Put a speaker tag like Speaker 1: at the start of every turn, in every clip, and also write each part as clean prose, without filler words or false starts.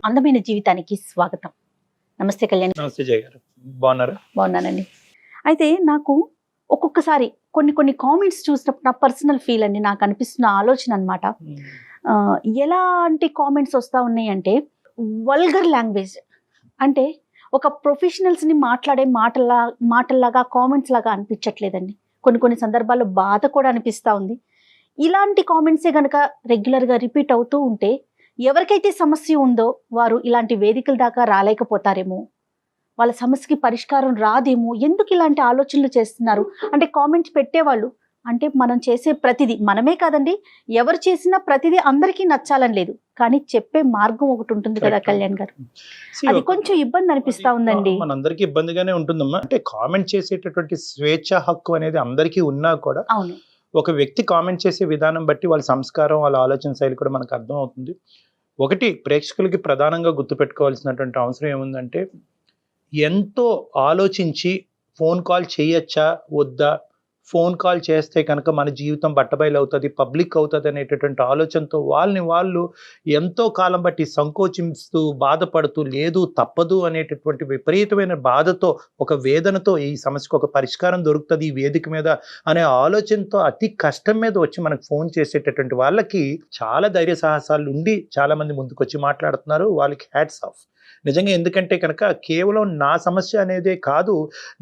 Speaker 1: అందమైన జీవితానికి స్వాగతం. నమస్తే కళ్యాణ్.
Speaker 2: నమస్తే జయ గారు, బాగున్నారా?
Speaker 1: బాగున్నానండి. అయితే నాకు ఒక్కొక్కసారి కొన్ని కామెంట్స్ చూసినప్పుడు నా పర్సనల్ ఫీల్ అండి, నాకు అనిపిస్తున్న ఆలోచన అనమాట. ఎలాంటి కామెంట్స్ వస్తూ ఉన్నాయి అంటే వల్గర్ లాంగ్వేజ్, అంటే ఒక ప్రొఫెషనల్స్ని మాట్లాడే మాటల్లాగా కామెంట్స్ లాగా అనిపించట్లేదండి. కొన్ని సందర్భాల్లో బాధ కూడా అనిపిస్తూ ఉంది. ఇలాంటి కామెంట్సే కనుక రెగ్యులర్గా రిపీట్ అవుతూ ఉంటే ఎవరికైతే సమస్య ఉందో వారు ఇలాంటి వేదికల దాకా రాలేకపోతారేమో, వాళ్ళ సమస్యకి పరిష్కారం రాదేమో. ఎందుకు ఇలాంటి ఆలోచనలు చేస్తున్నారు అంటే కామెంట్స్ పెట్టేవాళ్ళు అంటే మనం చేసే ప్రతిదీ, మనమే కాదండి ఎవరు చేసినా ప్రతిదీ అందరికీ నచ్చాలని లేదు, కానీ చెప్పే మార్గం ఒకటి ఉంటుంది కదా కళ్యాణ్ గారు, అది కొంచెం ఇబ్బంది అనిపిస్తా ఉందండి.
Speaker 2: మనందరికీ ఇబ్బందిగానే ఉంటుందమ్మా. అంటే కామెంట్ చేసేటటువంటి స్వేచ్ఛ హక్కు అనేది అందరికీ ఉన్నా కూడా
Speaker 1: అవును,
Speaker 2: ఒక వ్యక్తి కామెంట్ చేసే విధానం బట్టి వాళ్ళ సంస్కారం, వాళ్ళ ఆలోచన శైలి కూడా మనకు అర్థం అవుతుంది. ఒకటి ప్రేక్షకులకి ప్రధానంగా గుర్తుపెట్టుకోవాల్సినటువంటి అవసరం ఏముందంటే, ఎంతో ఆలోచించి ఫోన్ కాల్ చేయొచ్చా వద్దా, ఫోన్ కాల్ చేస్తే కనుక మన జీవితం బట్టబయలు అవుతుంది, పబ్లిక్ అవుతుంది అనేటటువంటి ఆలోచనతో వాళ్ళు ఎంతో కాలం బట్టి సంకోచిస్తూ బాధపడుతూ లేదు తప్పదు అనేటటువంటి విపరీతమైన బాధతో, ఒక వేదనతో ఈ సమస్యకు ఒక పరిష్కారం దొరుకుతుంది ఈ వేదిక మీద అనే ఆలోచనతో అతి కష్టం మీద వచ్చి మనకు ఫోన్ చేసేటటువంటి వాళ్ళకి చాలా ధైర్య సాహసాలు ఉండి చాలా మంది ముందుకు వచ్చి మాట్లాడుతున్నారు. వాళ్ళకి హ్యాట్స్ ఆఫ్ నిజంగా. ఎందుకంటే కనుక కేవలం నా సమస్య అనేదే కాదు,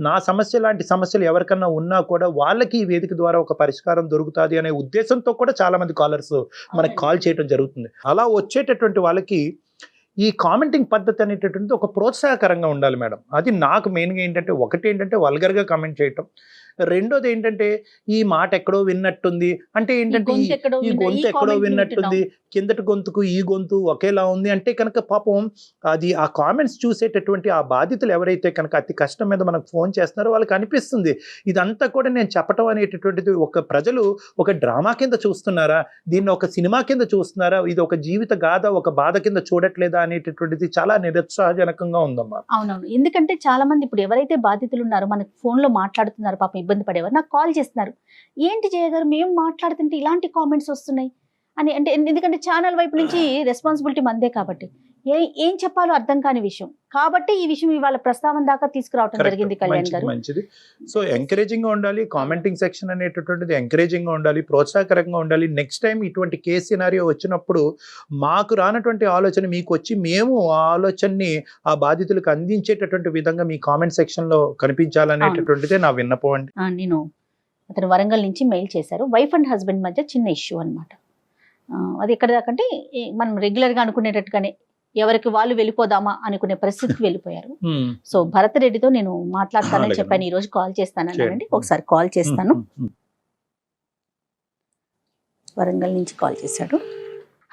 Speaker 2: నా సమస్య లాంటి సమస్యలు ఎవరికన్నా ఉన్నా కూడా వాళ్ళకి ఈ వేదిక ద్వారా ఒక పరిష్కారం దొరుకుతుంది అనే ఉద్దేశంతో కూడా చాలా మంది కాలర్స్ మనకు కాల్ చేయడం జరుగుతుంది. అలా వచ్చేటటువంటి వాళ్ళకి ఈ కామెంటింగ్ పద్ధతి అనేటటువంటిది ఒక ప్రోత్సాహకరంగా ఉండాలి మేడం. అది నాకు మెయిన్గా ఏంటంటే, ఒకటి ఏంటంటే వల్గర్గా కామెంట్ చేయటం, రెండోది ఏంటంటే ఈ మాట ఎక్కడో విన్నట్టుంది, అంటే ఏంటంటే ఈ గొంతు ఎక్కడో విన్నట్టుంది, కిందటి గొంతుకు ఈ గొంతు ఒకేలా ఉంది అంటే కనుక పాపం అది ఆ కామెంట్స్ చూసేటటువంటి ఆ బాధితులు ఎవరైతే కనుక అతి కష్టం మీద మనకు ఫోన్ చేస్తున్నారో వాళ్ళకి అనిపిస్తుంది ఇదంతా కూడా నేను చెప్పటం అనేటటువంటిది ఒక ప్రజలు ఒక డ్రామా కింద చూస్తున్నారా, దీన్ని ఒక సినిమా కింద చూస్తున్నారా, ఇది ఒక జీవిత గాథ, ఒక బాధ కింద చూడట్లేదా అనేటటువంటిది చాలా నిరుత్సాహజనకంగా ఉందమ్మా.
Speaker 1: అవునవును, ఎందుకంటే చాలా మంది ఇప్పుడు ఎవరైతే బాధితులు ఉన్నారో మనకు ఫోన్లో మాట్లాడుతున్నారు, పాపం ఇబ్బంది పడేవారు నాకు కాల్ చేస్తున్నారు, ఏంటి జయగారు మేము మాట్లాడుతుంటే ఇలాంటి కామెంట్స్ వస్తున్నాయి అని. అంటే ఎందుకంటే ఛానల్ వైపు నుంచి రెస్పాన్సిబిలిటీ మందే కాబట్టి ఏం చెప్పాలో అర్థం కాని విషయం కాబట్టి ఈ విషయం ఇవాళ ప్రస్తావన దాకా తీసుకురావడం జరిగింది కళ్యాణ్ గారు.
Speaker 2: మంచిది. సో ఎంకరేజింగ్ గా ఉండాలి, కామెంటింగ్ సెక్షన్ అనేటటువంటిది ఎంకరేజింగ్ గా ఉండాలి, ప్రోత్సాహకరంగా ఉండాలి. నెక్స్ట్ టైం ఇటువంటి కేసు సినారియో వచ్చినప్పుడు మాకు రానటువంటి ఆలోచన మీకు వచ్చి మేము ఆ ఆలోచనని ఆ బాధితులకు అందించేటటువంటి విధంగా మీ కామెంట్ సెక్షన్ లో కనిపించాలనేటటువంటిదే నా విన్నపం అండి.
Speaker 1: నేను అతను వరంగల్ నుంచి మెయిల్ చేశారు, వైఫ్ అండ్ హస్బెండ్ మధ్య చిన్న ఇష్యూ అనమాట. అది ఎక్కడ దాకంటే మనం రెగ్యులర్గా అనుకునేటట్టుగానే ఎవరికి వాళ్ళు వెళ్ళిపోదామా అనుకునే పరిస్థితికి వెళ్ళిపోయారు. సో భరత్ రెడ్డితో నేను మాట్లాడతానని చెప్పాను, ఈ రోజు కాల్ చేస్తానండి, ఒకసారి కాల్ చేస్తాను. వరంగల్ నుంచి కాల్ చేశాడు.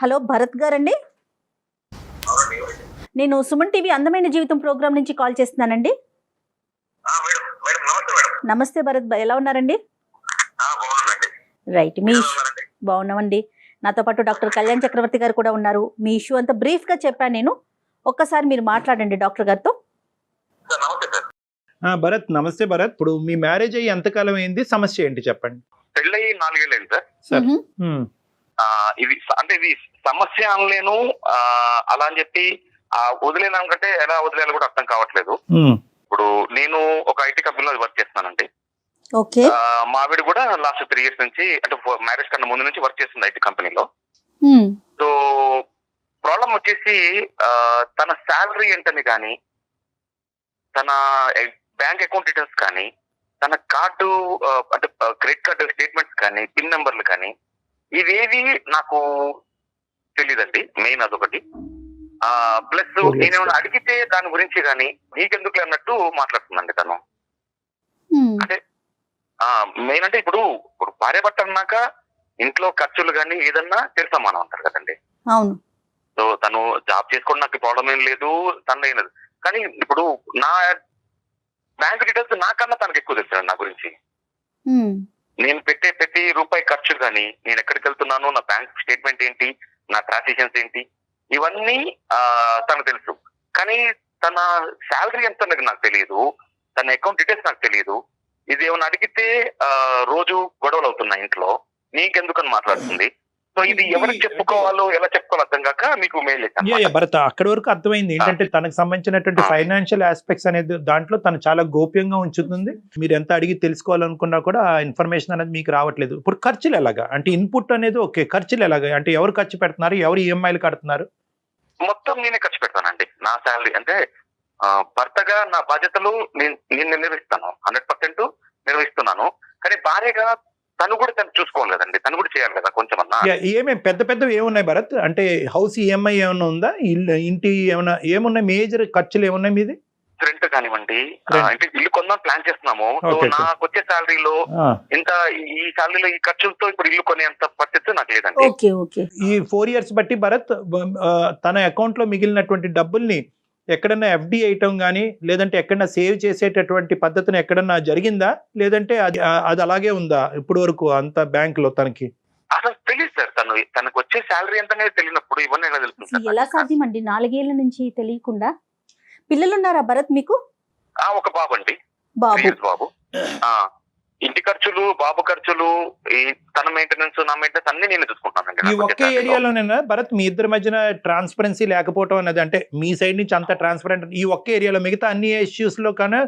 Speaker 1: హలో భరత్ గారండి, నేను సుమన్ టీవీ అందమైన జీవితం ప్రోగ్రామ్ నుంచి కాల్ చేస్తున్నానండి. నమస్తే భరత్, ఎలా ఉన్నారండి? రైట్, మీ బాగున్నామండి. నాతో పాటు డాక్టర్ కళ్యాణ్ చక్రవర్తి గారు కూడా ఉన్నారు. మీ ఇష్యూ అంతా బ్రీఫ్ గా చెప్పాను నేను, ఒక్కసారి మీరు మాట్లాడండి డాక్టర్ గారితో.
Speaker 2: భరత్, నమస్తే భరత్. ఇప్పుడు మీ మ్యారేజ్ అయ్యి ఎంతకాలం అయింది, సమస్య ఏంటి చెప్పండి.
Speaker 3: పెళ్ళయి 4 ఏళ్ళు అయింది సార్. ఇవి అంటే ఇది సమస్య అనలేను, అలా అని చెప్పి వదిలేదానికంటే ఎలా వదిలేయాలో కూడా అర్థం కావట్లేదు. ఇప్పుడు నేను ఒక ఐటీ కంపెనీలో వర్క్ చేస్తున్నానండి. మా ఆవిడ కూడా లాస్ట్ 3 years నుంచి, అంటే మ్యారేజ్ కన్నా ముందు నుంచి వర్క్ చేస్తుంది ఐటీ కంపెనీలో. సో ప్రాబ్లం వచ్చేసి తన శాలరీ ఏంటని కానీ, తన బ్యాంక్ అకౌంట్ డీటెయిల్స్ కానీ, తన కార్డు అంటే క్రెడిట్ కార్డు స్టేట్మెంట్స్ కానీ, పిన్ నెంబర్లు కానీ, ఇవేవి నాకు తెలియదండి. మెయిన్ అదొకటి. ప్లస్ నేనేమైనా అడిగితే దాని గురించి కానీ నీకెందుకు అన్నట్టు మాట్లాడుతుందండి తను. అంటే మెయిన్ అంటే ఇప్పుడు భార్య భర్త అన్నాక ఇంట్లో ఖర్చులు కానీ ఏదన్నా తెలుసమానం అంటారు కదండి.
Speaker 1: అవును.
Speaker 3: సో తను జాబ్ చేసుకోవడం నాకు ప్రాబ్లం ఏం లేదు, తను అయినది. కానీ ఇప్పుడు నా బ్యాంక్ డీటెయిల్స్ నాకన్నా తనకు ఎక్కువ తెలుసు నా గురించి. నేను పెట్టే ప్రతి రూపాయి ఖర్చు కానీ, నేను ఎక్కడికి వెళ్తున్నాను, నా బ్యాంక్ స్టేట్మెంట్ ఏంటి, నా ట్రాన్సాక్షన్స్ ఏంటి, ఇవన్నీ తనకు తెలుసు. కానీ తన శాలరీ ఎంత అనేది నాకు తెలియదు, తన అకౌంట్ డీటెయిల్స్ నాకు తెలియదు. ఇది ఏమైనా అడిగితే రోజు గొడవలు అవుతున్నాయి ఇంట్లో, నీకెందుకని మాట్లాడుతుంది. సో ఇది ఎవరికి చెప్పుకోవాలో ఎలా చెప్పుకోవాలో అర్థం కాక మీకు మెయిల్ చేశాను.
Speaker 2: భరత్ అక్కడి వరకు అర్థమైంది ఏంటంటే తనకు సంబంధించినటువంటి ఫైనాన్షియల్ ఆస్పెక్ట్స్ అనేది దాంట్లో తను చాలా గోప్యంగా ఉంచుతుంది. మీరు ఎంత అడిగి తెలుసుకోవాలనుకున్నా కూడా ఆ ఇన్ఫర్మేషన్ అనేది మీకు రావట్లేదు. ఇప్పుడు ఖర్చులు ఎలాగా అంటే ఇన్పుట్ అనేది ఓకే, ఖర్చులు ఎలాగా అంటే ఎవరు ఖర్చు పెడుతున్నారు, ఎవరు ఈఎంఐలు కడుతున్నారు?
Speaker 3: మొత్తం నేనే ఖర్చు పెడతానండి. నా శాలరీ అంటే భర్తగా నా బాధ్యతలు నేను నిర్వహిస్తాను, 100% నిర్వహిస్తున్నాను. కానీ భార్యగా తను కూడా తను చూసుకోలేదండి, తను కూడా చేయాలి కదా కొంచెం అన్నా.
Speaker 2: ఏమేమి పెద్ద పెద్దవి ఏమున్నాయి భరత్? అంటే హౌస్ ఈఎంఐ ఏమైనా ఉందా, ఇంటి ఏమైనా ఏమున్నాయి, మేజర్ ఖర్చులు ఏమున్నాయి మీది?
Speaker 3: రెంట్ కానివ్వండి, అంటే ఇల్లు కొందాం ప్లాన్ చేస్తున్నాము. సో నాకు వచ్చే శాలరీలో ఇంత, ఈ శాలరీలో ఈ ఖర్చులతో ఇప్పుడు ఇల్లు కొనేంత పరిస్థితి నాకు లేదండి.
Speaker 2: ఈ 4 years బట్టి భరత్ తన అకౌంట్ లో మిగిలినటువంటి డబ్బుల్ని ఎక్కడన్నా ఎఫ్డి వేయటం కానీ లేదంటే ఎక్కడన్నా సేవ్ చేసేటటువంటి పద్ధతిని ఎక్కడన్నా జరిగిందా, లేదంటే అది అలాగే ఉందా ఇప్పుడు వరకు అంత బ్యాంక్ లో తనకి?
Speaker 3: అసలు తెలియదు సార్, తనకు వచ్చే శాలరీ ఎంత అనేది తెలియనప్పుడు ఇవన్నీ ఎలా తెలుస్తుంది?
Speaker 1: ఎలా సాధ్యం అండి 4 ఏళ్ల నుంచి తెలియకుండా? పిల్లలు ఉన్నారా భరత్ మీకు?
Speaker 3: ఒక బాబు అండి,
Speaker 1: బాబు.
Speaker 3: బాబు. ఇంటి ఖర్చులు, బాబు ఖర్చులు, తన మెయింటెనెన్స్, నా మెయింటెనెన్స్ అన్ని నేను చూసుకుంటానండి.
Speaker 2: ఈ ఒకే ఏరియాలోనేనా భరత్ మీ ఇద్దరి మధ్యన ట్రాన్స్పరెన్సీ లేకపోవడం అనేది? అంటే మీ సైడ్ నుంచి అంత ట్రాన్స్పరెంట్ ఈ ఒకే ఏరియాలో, మిగతా అన్ని ఇష్యూస్ లో కన్నా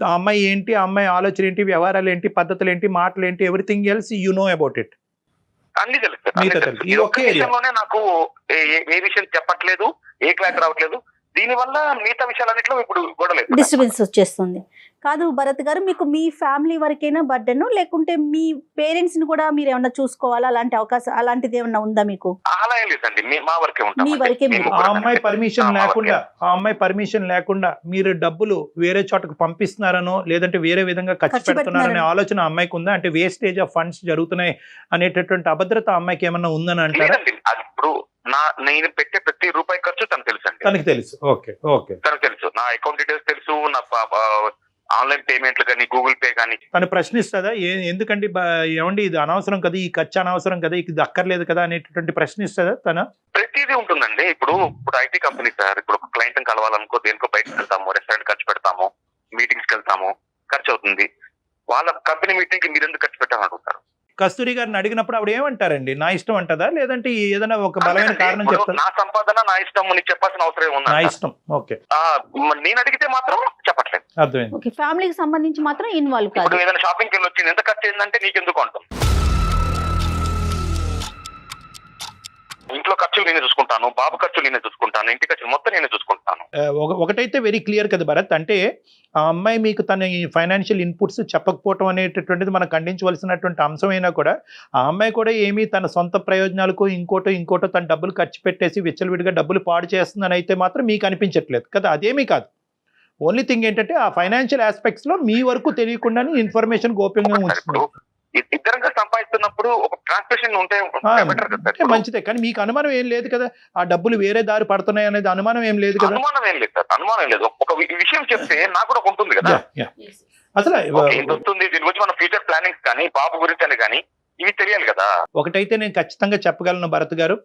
Speaker 2: ఆ అమ్మాయి ఏంటి, ఆ అమ్మాయి ఆలోచన ఏంటి, వ్యవహారాలు ఏంటి, పద్ధతులు ఏంటి, మాటలు ఏంటి, everything else you know about it?
Speaker 3: అన్ని తెలుసు. ఈ ఒక్క విషయంలోనే నాకు ఏ విషయం చెప్పట్లేదు, ఏ క్లాస్ రావట్లేదు. దీనివల్ల మిగతా విషయాలన్నింటిలో ఇప్పుడు గొడవలేదు,
Speaker 1: డిస్టర్బెన్స్ వచ్చేస్తుంది. కాదు భరత్ గారు, మీకు మీ ఫ్యామిలీ వరకైనా బర్డెన్, లేకుంటే మీ పేరెంట్స్ ని కూడా మీరు ఏమన్నా చూసుకోవాలా, అలాంటి అవకాశం అలాంటిది ఏమన్నా ఉందా మీకు?
Speaker 3: అలా ఏం లేదండి, మా వరకే ఉంటాం.
Speaker 1: మీ వరకే మీరు.
Speaker 2: ఆ అమ్మాయి పర్మిషన్ లేకుండా మీరు డబ్బులు వేరే చోటకు పంపిస్తున్నారనో లేదంటే వేరే విధంగా ఖర్చు పెడుతున్నారనే ఆలోచన అమ్మాయికి ఉందా? అంటే వేస్టేజ్ ఆఫ్ ఫండ్స్ జరుగుతున్నాయి అనేటటువంటి అభద్రత అమ్మాయికి ఏమన్నా ఉందని అంటారా?
Speaker 3: ఇప్పుడు నేను పెట్టే ప్రతి రూపాయి ఖర్చు తనకు తెలుసు అండి.
Speaker 2: తనకు తెలుసు. ఓకే.
Speaker 3: తనకు తెలుసు, నా అకౌంట్ డీటెయిల్స్ తెలుసు, నా ఆన్లైన్ పేమెంట్లు కానీ, గూగుల్ పే కానీ. తను
Speaker 2: ప్రశ్నిస్తుందా ఎందుకండి ఏమండి ఇది అనవసరం కదా, ఈ ఖర్చు అనవసరం కదా, ఇది అక్కర్లేదు కదా అనేటటువంటి ప్రశ్నిస్తుందా తన?
Speaker 3: ప్రతిదీ ఉంటుందండి. ఇప్పుడు ఐటీ కంపెనీ సార్, ఇప్పుడు ఒక క్లయింట్ కలవాలనుకో దేనికో బయటకు వెళ్తాము, రెస్టారెంట్ ఖర్చు పెడతాము, మీటింగ్స్కి వెళ్తాము, ఖర్చు అవుతుంది. వాళ్ళ కంపెనీ మీటింగ్ కి మీరు ఎందుకు ఖర్చు పెట్టాలని అడుగుతారు.
Speaker 2: కస్తూరి గారిని అడిగినప్పుడు ఆవిడ ఏమంటారండి, నా ఇష్టం అంటదా లేదంటే ఏదైనా ఒక బలమైన కారణం చెప్తారు?
Speaker 3: నా సంపాదన నా ఇష్టం, నీకు చెప్పాల్సిన అవసరం ఉంది.
Speaker 2: నా ఇష్టం. ఓకే.
Speaker 3: నేను అడిగితే మాత్రం చెప్పట్లేదు.
Speaker 2: అర్థమైంది.
Speaker 1: ఫ్యామిలీకి సంబంధించి మాత్రం ఇన్వాల్వ్ కాదు.
Speaker 3: ఇప్పుడు ఏదైనా షాపింగ్కి వెళ్ళి వచ్చింది, ఎంత ఖర్చు అయిందంటే నీకెందుకు అంటాం. ఇంట్లో ఖర్చులు నేనే చూసుకుంటాను, బాబు ఖర్చులు నేనే చూసుకుంటాను, ఇంటి ఖర్చులు మొత్తం నేనే చూసుకుంటాను.
Speaker 2: ఒకటైతే వెరీ క్లియర్ కదా భరత్, అంటే ఆ అమ్మాయి మీకు తన ఫైనాన్షియల్ ఇన్పుట్స్ చెప్పకపోవటం అనేటటువంటిది మనం ఖండించవలసినటువంటి అంశమైనా కూడా ఆ అమ్మాయి కూడా ఏమీ తన సొంత ప్రయోజనాలకు ఇంకోటో తన డబ్బులు ఖర్చు పెట్టేసి విచ్చలవిడిగా డబ్బులు పాడు చేస్తుందని అయితే మాత్రం మీకు అనిపించట్లేదు కదా? అదేమీ కాదు. ఓన్లీ థింగ్ ఏంటంటే ఆ ఫైనాన్షియల్ ఆస్పెక్ట్స్ లో మీ వరకు తెలియకుండానే ఇన్ఫర్మేషన్ గోప్యంగా ఉంచుతుంది.
Speaker 3: ఇద్దరంగా సంపాదిస్తున్నప్పుడు ఒక ట్రాన్స్మిషన్ ఉంటే
Speaker 2: మంచిదే, కానీ మీకు అనుమానం ఏం లేదు కదా ఆ డబ్బులు వేరే దారి పడుతున్నాయి అనేది? అనుమానం ఏం లేదు కదా?
Speaker 3: అనుమానం ఏం లేదు సార్, అనుమానం లేదు. ఒక విషయం చెప్తే నాకు కూడా ఉంటుంది కదా
Speaker 2: అసలు
Speaker 3: వస్తుంది. దీని గురించి మన ఫ్యూచర్ ప్లానింగ్స్ కానీ, బాబు గురించి అని కానీ ఇవి తెలియాలి కదా.
Speaker 2: ఒకటైతే నేను ఖచ్చితంగా చెప్పగలను భరత్ గారు,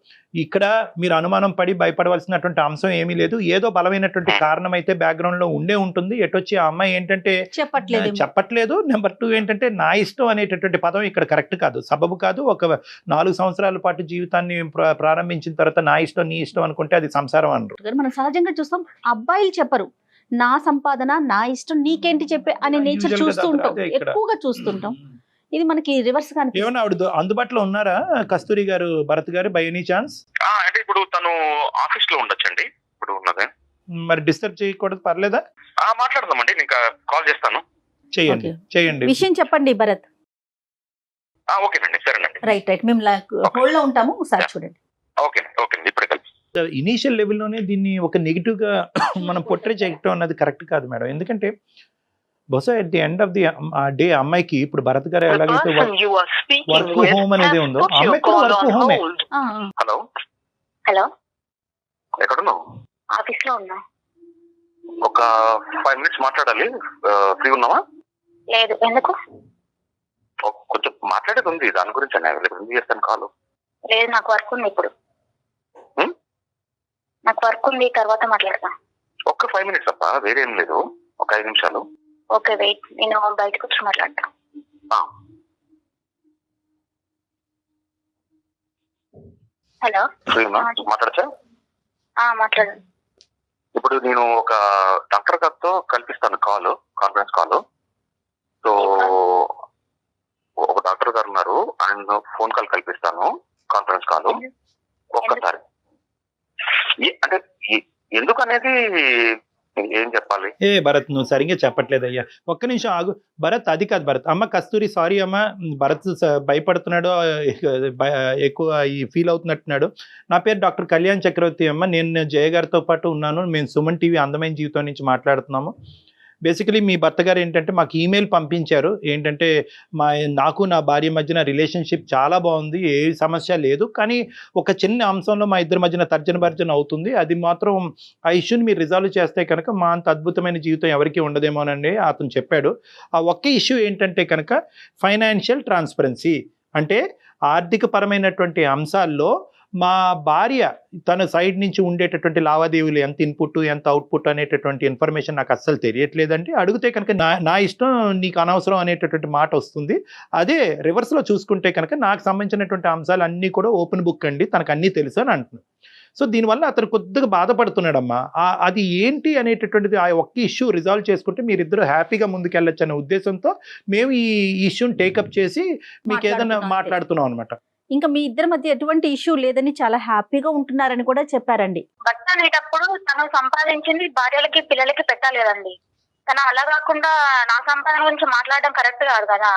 Speaker 2: ఇక్కడ మీరు అనుమానం పడి భయపడవలసినటువంటి అంశం ఏమీ లేదు. ఏదో బలమైనటువంటి కారణం అయితే బ్యాక్గ్రౌండ్ లో ఉంటుంది. ఎటొచ్చి ఆ అమ్మాయి ఏంటంటే చెప్పట్లేదు. నెంబర్ 2 ఏంటంటే నా ఇష్టం అనేటటువంటి పదం ఇక్కడ కరెక్ట్ కాదు, సబబు కాదు. ఒక 4 సంవత్సరాల పాటు జీవితాన్ని ప్రారంభించిన తర్వాత నా ఇష్టం నీ ఇష్టం అనుకుంటే అది సంసారం అన్నారు.
Speaker 1: మనం సహజంగా చూస్తాం, అబ్బాయిలు చెప్పరు నా సంపాదన నా ఇష్టం నీకేంటి చెప్పే అనే నేచర్ చూస్తుంటాం, ఎక్కువగా చూస్తుంటాం. ఇది మనకి రివర్స్ గా
Speaker 2: ఏమన్నా ఆవిడ అందుబాటులో ఉన్నారా కస్తూరి గారు, భరత్ గారు బై ఎనీ ఛాన్స్?
Speaker 3: అంటే ఇప్పుడు తను ఆఫీస్ లో ఉండొచ్చండి ఇప్పుడు ఉన్నదే.
Speaker 2: మరి డిస్టర్బ్ చేయకూడదు, పర్లేదా?
Speaker 3: మాట్లాడదామండి, నేను కాల్ చేస్తాను.
Speaker 2: చేయండి
Speaker 1: విషయం చెప్పండి భరత్.
Speaker 3: ఓకేనండి, సరేనండి.
Speaker 1: రైట్ మేము హోల్డ్ లో ఉంటాము, ఒకసారి చూడండి.
Speaker 3: ఓకే ఇప్పుడే కలిసి.
Speaker 2: ఇనీషియల్ లెవెల్లోనే దీన్ని ఒక నెగిటివ్ గా మనం పొట్రే చేయటం అన్నది కరెక్ట్ కాదు మేడం. ఎందుకంటే బహుశా at the end of the day అమ్మాయికి ఇప్పుడు భరత్ గారు ఎలాగైతే వర్క్ హోమ్ అనేది ఉందో అమ్మాయికి వర్క్ హోమే.
Speaker 3: హలో ఎక్కడున్నావు? ఆఫీస్ లో ఉన్నా. ఒక 5 minutes మాట్లాడాలి, ఫ్రీ ఉన్నావా? లేదు, ఎందుకు? కొంచెం మాట్లాడేది ఉంది, దాని గురించి ఎందుకు చేస్తాను కాల్? లేదు, నాకు వర్క్ ఉంది ఇప్పుడు. నాకు వర్క్ ఉంది, తర్వాత మాట్లాడతా. ఒక్క 5 minutes అప్ప, వేరేం లేదు, ఒక 5 నిమిషాలు. ఓకే వెయిట్, నేను బయటకు వచ్చి మాట్లాడతా.
Speaker 4: హలో,
Speaker 3: మాట్లాడచ్చా?
Speaker 4: మాట్లాడండి.
Speaker 3: ఇప్పుడు నేను ఒక డాక్టర్ గారితో కల్పిస్తాను కాన్ఫరెన్స్ కాల్. సో ఒక డాక్టర్ గారు ఉన్నారు, ఆయన ఫోన్ కాల్ కల్పిస్తాను, కాన్ఫరెన్స్ కాల్ ఒక్కసారి. అంటే ఎందుకు అనేది ఏం చెప్పాలి?
Speaker 2: భరత్ నువ్వు సరిగ్గా చెప్పట్లేదు అయ్యా, ఒక్క నిమిషం ఆగు భరత్. అది కాదు భరత్. అమ్మ కస్తూరి, సారీ అమ్మ, భరత్ భయపడుతున్నాడు, ఎక్కువ ఈ ఫీల్ అవుతున్నట్టున్నాడు. నా పేరు డాక్టర్ కళ్యాణ్ చక్రవర్తి అమ్మ. నేను జయ గారితో పాటు ఉన్నాను. మేము సుమన్ టీవీ అందమైన జీవితం నుంచి మాట్లాడుతున్నాము. బేసికలీ మీ భర్త గారు ఏంటంటే మాకు ఈమెయిల్ పంపించారు. ఏంటంటే నాకు నా భార్య మధ్యన రిలేషన్షిప్ చాలా బాగుంది, ఏ సమస్య లేదు, కానీ ఒక చిన్న అంశంలో మా ఇద్దరి మధ్యన తర్జన భర్జన అవుతుంది. అది మాత్రం ఆ ఇష్యూని మీరు రిజాల్వ్ చేస్తే కనుక మా అంత అద్భుతమైన జీవితం ఎవరికి ఉండదేమోనండి అతను చెప్పాడు. ఆ ఒక్క ఇష్యూ ఏంటంటే కనుక ఫైనాన్షియల్ ట్రాన్స్పరెన్సీ, అంటే ఆర్థిక పరమైనటువంటి అంశాల్లో మా భార్య తన సైడ్ నుంచి ఉండేటటువంటి లావాదేవీలు, ఎంత ఇన్పుట్ ఎంత అవుట్పుట్ అనేటటువంటి ఇన్ఫర్మేషన్ నాకు అస్సలు తెలియట్లేదండి. అడిగితే కనుక నా ఇష్టం నీకు అనవసరం అనేటటువంటి మాట వస్తుంది. అదే రివర్స్లో చూసుకుంటే కనుక నాకు సంబంధించినటువంటి అంశాలు అన్నీ కూడా ఓపెన్ బుక్ అండి, తనకు అన్నీ తెలుసు అని అంటున్నాను. సో దీనివల్ల అతను కొద్దిగా బాధపడుతున్నాడమ్మా. అది ఏంటి అనేటటువంటిది ఆ ఒక్క ఇష్యూ రిజాల్వ్ చేసుకుంటే మీరిద్దరు హ్యాపీగా ముందుకెళ్ళొచ్చు అనే ఉద్దేశంతో మేము ఈ ఇష్యూని టేకప్ చేసి మీకు ఏదైనా మాట్లాడుతున్నాం అనమాట.
Speaker 1: ఇంకా మీ ఇద్దరి మధ్య ఎటువంటి ఇష్యూ లేదని చాలా హ్యాపీగా ఉంటున్నారని కూడా చెప్పారండి.
Speaker 4: భర్త అనేటప్పుడు తను సంపాదించింది భార్యలకి పిల్లలకి పెట్టాలి కదండి. తను అలా కాకుండా నా సంపాదన గురించి మాట్లాడడం కరెక్ట్ కాదు కదా.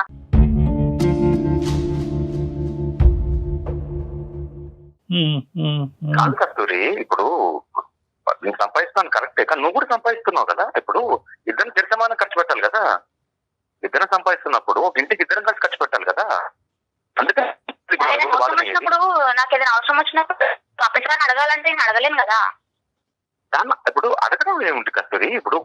Speaker 3: కాదు కస్తూరి, ఇప్పుడు నేను సంపాదిస్తున్నాను కరెక్టే, కానీ నువ్వు కూడా సంపాదిస్తున్నావు కదా. ఇప్పుడు ఇద్దరు సమానం ఖర్చు పెట్టాలి కదా. ఇద్దరు సంపాదిస్తున్నప్పుడు ఒక ఇంటికి ఇద్దరం కలిసి ఖర్చు పెట్టాలి కదా. అందుకే
Speaker 4: అవసరం వచ్చినప్పుడు, నాకు ఏదైనా అవసరం వచ్చినప్పుడు అప్పటికైనా అడగాలంటే నేను అడగలేను కదా.
Speaker 3: ఇప్పుడు అడగడం ఏముంది కస్తూరి? ఇప్పుడు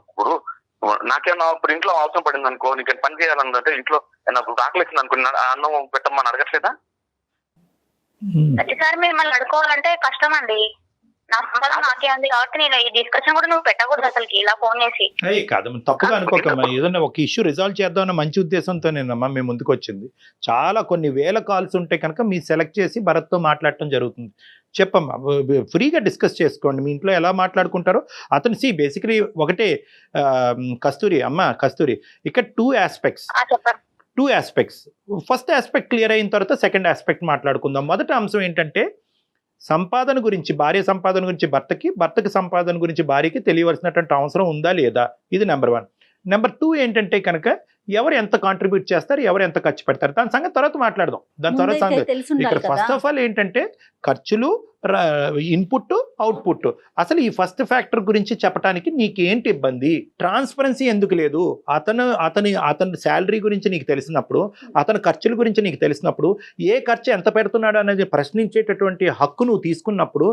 Speaker 3: నాకేమన్నా ఇప్పుడు ఇంట్లో అవసరం పడింది అనుకో, నీకు పని చేయాలంటే ఇంట్లో నాకు ఆకలిస్తుంది అనుకో, అన్నం పెట్టమని అడగట్లేదా?
Speaker 4: ప్రతిసారి మిమ్మల్ని అడుకోవాలంటే కష్టం అండి. నా సంపాదన నాకే ఉంది కాబట్టి నేను ఈ డిస్కషన్ కూడా నువ్వు పెట్టకూడదు అసలుకి ఇలా ఫోన్ చేసి.
Speaker 2: కాదు, తప్పుగా అనుకోకమ్మా. ఏదన్నా ఒక ఇష్యూ రిజాల్వ్ చేద్దామన్న మంచి ఉద్దేశంతోనేనమ్మా మేము ముందుకు వచ్చింది. చాలా కొన్ని వేల కాల్స్ ఉంటే కనుక మీరు సెలెక్ట్ చేసి భరత్తో మాట్లాడటం జరుగుతుంది. చెప్పమ్మా, ఫ్రీగా డిస్కస్ చేసుకోండి, మీ ఇంట్లో ఎలా మాట్లాడుకుంటారో. అతను బేసికలీ ఒకటే కస్తూరి అమ్మ, కస్తూరి ఇక్కడ two aspects. First aspect clear అయిన తర్వాత సెకండ్ ఆస్పెక్ట్ మాట్లాడుకుందాం. మొదటి అంశం ఏంటంటే సంపాదన గురించి, భార్య సంపాదన గురించి భర్తకి సంపాదన గురించి భార్యకి తెలియవలసినటువంటి అవసరం ఉందా లేదా, ఇది నెంబర్ 1. నెంబర్ 2 ఏంటంటే కనుక ఎవరు ఎంత కాంట్రిబ్యూట్ చేస్తారు, ఎవరు ఎంత ఖర్చు పెడతారు, దాని సంగతి తర్వాత మాట్లాడదాం. దాని తర్వాత సంగతి ఇక్కడ ఫస్ట్ ఆఫ్ ఆల్ ఏంటంటే ఖర్చులు, ఇన్పుట్, అవుట్పుట్. అసలు ఈ ఫస్ట్ ఫ్యాక్టర్ గురించి చెప్పడానికి నీకేంటి ఇబ్బంది? ట్రాన్స్పరెన్సీ ఎందుకు లేదు? అతని శాలరీ గురించి నీకు తెలిసినప్పుడు, అతని ఖర్చుల గురించి నీకు తెలిసినప్పుడు, ఏ ఖర్చు ఎంత పెడుతున్నాడు అనేది ప్రశ్నించేటటువంటి హక్కు నువ్వు తీసుకున్నప్పుడు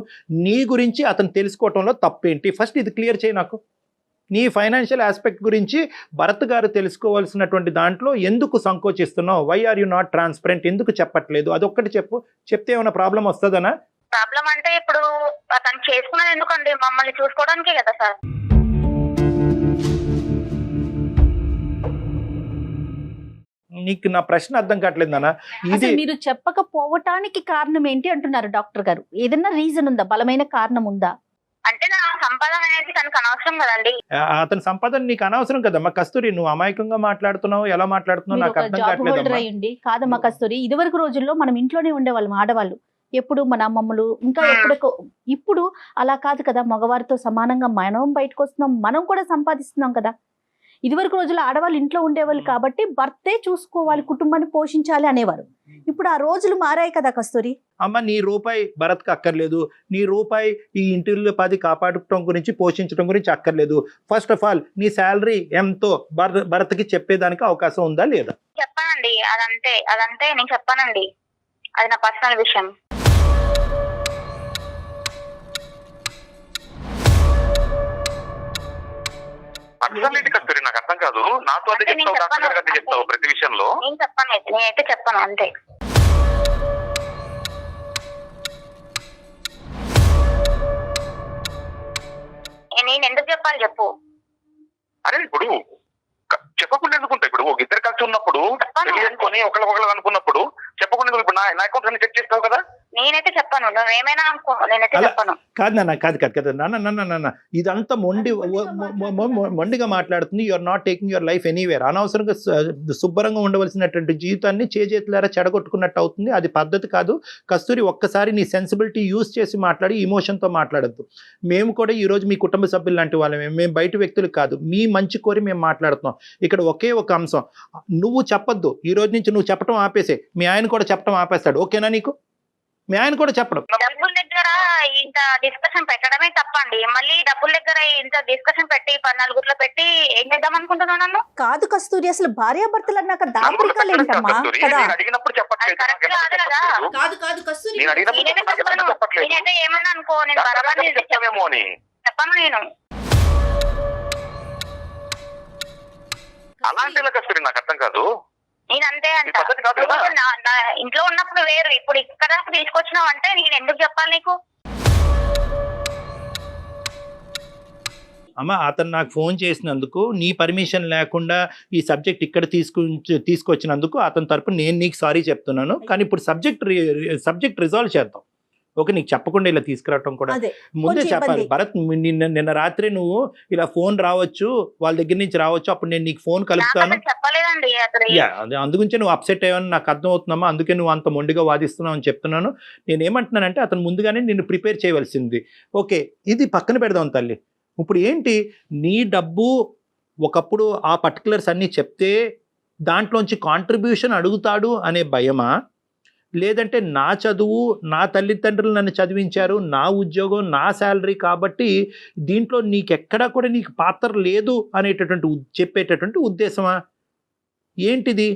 Speaker 2: నీ గురించి అతను తెలుసుకోవటంలో తప్పేంటి? ఫస్ట్ ఇది క్లియర్ చేయి నాకు. నీ ఫైనాన్షియల్ ఆస్పెక్ట్ గురించి భరత్ గారు తెలుసుకోవాల్సినటువంటి దాంట్లో ఎందుకు సంకోచిస్తున్నావు? Why are you not transparent? ఎందుకు చెప్పట్లేదు? అదొక్కటి చెప్పు. చెప్తే ఏమైనా ప్రాబ్లం వస్తుందనా?
Speaker 4: ప్రాబ్లం అంటే ఇప్పుడు అతను చేసుకున్నది ఎందుకండి? మమ్మల్ని చూసుకోవడానికే కదా సార్.
Speaker 2: నీకు నా ప్రశ్న అర్థం కావట్లేదు నాన్న. ఇది
Speaker 1: మీరు చెప్పకపోవటానికి కారణం ఏంటి అంటున్నారు డాక్టర్ గారు. ఏదైనా రీజన్ ఉందా? బలమైన కారణం ఉందా?
Speaker 4: అంటే నా సంపాదన అనేది తనకు అనవసరం కదండి.
Speaker 2: అతని సంపాదన నీకు అనవసరం కదమ్మా కస్తూరి. నువ్వు అమాయకంగా మాట్లాడుతున్నావు, ఎలా మాట్లాడుతున్నావు నాకు అర్థం కావట్లేదు.
Speaker 1: కాదమ్మా కస్తూరి, ఇదివరకు రోజుల్లో మనం ఇంట్లోనే ఉండేవాళ్ళం ఆడవాళ్ళు. ఎప్పుడు మన అమ్మమ్మలు ఇంకా ఇప్పుడు అలా కాదు కదా. మగవారితో సమానంగా మనం బయటకు వస్తున్నాం, మనం కూడా సంపాదిస్తున్నాం కదా. ఇదివరకు రోజుల్లో ఆడవాళ్ళు ఇంట్లో ఉండేవాళ్ళు కాబట్టి భర్తే చూసుకోవాలి, కుటుంబాన్ని పోషించాలి అనేవారు. ఇప్పుడు ఆ రోజులు మారాయి కదా కస్తూరి.
Speaker 2: అమ్మ, నీ రూపాయి భరత్కి అక్కర్లేదు, నీ రూపాయి ఈ ఇంటిలో 10 కాపాడటం గురించి, పోషించడం గురించి అక్కర్లేదు. ఫస్ట్ ఆఫ్ ఆల్ నీ శాలరీ ఎంతో భరత్కి చెప్పేదానికి అవకాశం ఉందా లేదా?
Speaker 4: చెప్పానండి, అదంతే నేను చెప్పానండి. అది నా పర్సనల్ విషయం.
Speaker 3: పర్సనాలిటీ కస్తూరి నాకు అర్థం కాదు. నాతో అదే చెప్తావు, డాక్టర్ గారికి అదే చెప్తావు ప్రతి విషయంలో.
Speaker 4: నేనైతే చెప్పాను అంతే. నేను ఎందుకు చెప్పాలి చెప్పు?
Speaker 3: అరే ఇప్పుడు చెప్పకుండా ఎందుకుంటా? ఇప్పుడు ఒక ఇద్దరు కలిసి ఉన్నప్పుడు తెలియనుకొని ఒకళ్ళు అనుకున్నప్పుడు చెప్పకుండా ఇప్పుడు నా అకౌంట్స్ అన్ని చెక్ చేస్తావు కదా.
Speaker 4: నేనైతే చెప్పను, నువ్వేమైనా అనుకో, నేనైతే
Speaker 2: అలా
Speaker 4: చెప్పను.
Speaker 2: కాదు నాన్న, కాదు నాన్న ఇదంతా మొండిగా మాట్లాడుతుంది. You are not taking your life anywhere. అనవసరంగా శుభ్రంగా ఉండవలసినటువంటి జీవితాన్ని చేతులారా చెడగొట్టుకున్నట్టు అవుతుంది. అది పద్ధతి కాదు. కస్తూరి, ఒక్కసారి నీ సెన్సిబిలిటీ యూజ్ చేసి మాట్లాడి, ఇమోషన్తో మాట్లాడద్దు. మేము కూడా ఈరోజు మీ కుటుంబ సభ్యులు లాంటి వాళ్ళమే, మేము బయట వ్యక్తులు కాదు. మీ మంచి కోరి మేము మాట్లాడుతున్నాం. ఇక్కడ ఒకే ఒక అంశం, నువ్వు చెప్పొద్దు. ఈ రోజు నుంచి నువ్వు చెప్పడం ఆపేసే, మీ ఆయన కూడా చెప్పడం ఆపేస్తాడు. ఓకేనా నీకు? మీ ఆయన కూడా చెప్పడం.
Speaker 4: డబ్బుల దగ్గర ఇంత డిస్కషన్ పెట్టడమే తప్పండి. మళ్ళీ డబ్బుల దగ్గర ఇంత డిస్కషన్ పెట్టి 14 పెట్టి ఏం చేద్దాం అనుకుంటున్నావు నన్ను?
Speaker 1: కాదు కస్తూరి, అసలు భార్యాభర్తలు అన్నాక దాపరికాలు ఏంటమ్మా కదా?
Speaker 3: నేను అడిగినప్పుడు చెప్పట్లేదు.
Speaker 4: కరెక్ట్ కాదు కదా.
Speaker 1: కాదు కస్తూరి,
Speaker 3: నేను అడిగినప్పుడు
Speaker 4: నేనైతే చెప్పను.
Speaker 3: చెప్పట్లేదు.
Speaker 4: నేనైతే ఏమన్నా అనుకో, నేను బరాబర్
Speaker 3: చెప్తావేమో అని
Speaker 4: చెప్పను నేను.
Speaker 3: అలాంటి కస్తూరి నాకు అర్థం కాదు.
Speaker 4: నేను అంతే అంట.
Speaker 3: పద్ధతి కాదు కదా.
Speaker 4: నా ఇంట్లో ఉన్నప్పుడు వేరు, ఇప్పుడు ఇక్కడ తీసుకొచ్చినావు అంటే నేను ఎందుకు చెప్పాలి నీకు?
Speaker 2: అమ్మ, అతను నాకు ఫోన్ చేసినందుకు, నీ పర్మిషన్ లేకుండా ఈ సబ్జెక్ట్ ఇక్కడ తీసుకొచ్చినందుకు అతని తరపున నేను నీకు సారీ చెప్తున్నాను. కానీ ఇప్పుడు సబ్జెక్ట్ రిజాల్వ్ చేద్దాం. ఓకే, నీకు చెప్పకుండా ఇలా తీసుకురావటం కూడా ముందే చెప్పాలి. భరత్, నిన్న రాత్రి నువ్వు ఇలా ఫోన్ రావచ్చు, వాళ్ళ దగ్గర నుంచి రావచ్చు, అప్పుడు నేను నీకు ఫోన్ కలుపుతాను.
Speaker 4: చెప్పలేదండి
Speaker 2: అదే అందుగురించి నువ్వు అప్సెట్ అయ్యావని నాకు అర్థం అవుతున్నామా, అందుకే నువ్వు అంత మొండిగా వాదిస్తున్నావు అని చెప్తున్నాను. నేను ఏమంటున్నానంటే, అతను ముందుగానే నిన్ను ప్రిపేర్ చేయవలసింది. ఓకే, ఇది పక్కన పెడదాం తల్లి. ఇప్పుడు ఏంటి, నీ డబ్బు ఒకప్పుడు ఆ పర్టికులర్స్ అన్నీ చెప్తే దాంట్లోంచి కాంట్రిబ్యూషన్ అడుగుతాడు అనే భయమా, లేదంటే నా చదువు, నా తల్లిదండ్రులు నన్ను చదివించారు, నా ఉద్యోగం, నా శాలరీ కాబట్టి దీంట్లో నీకెక్కడా కూడా నీకు పాత్ర లేదు అనేటటువంటి చెప్పేటటువంటి ఉద్దేశమా ఏంటిది?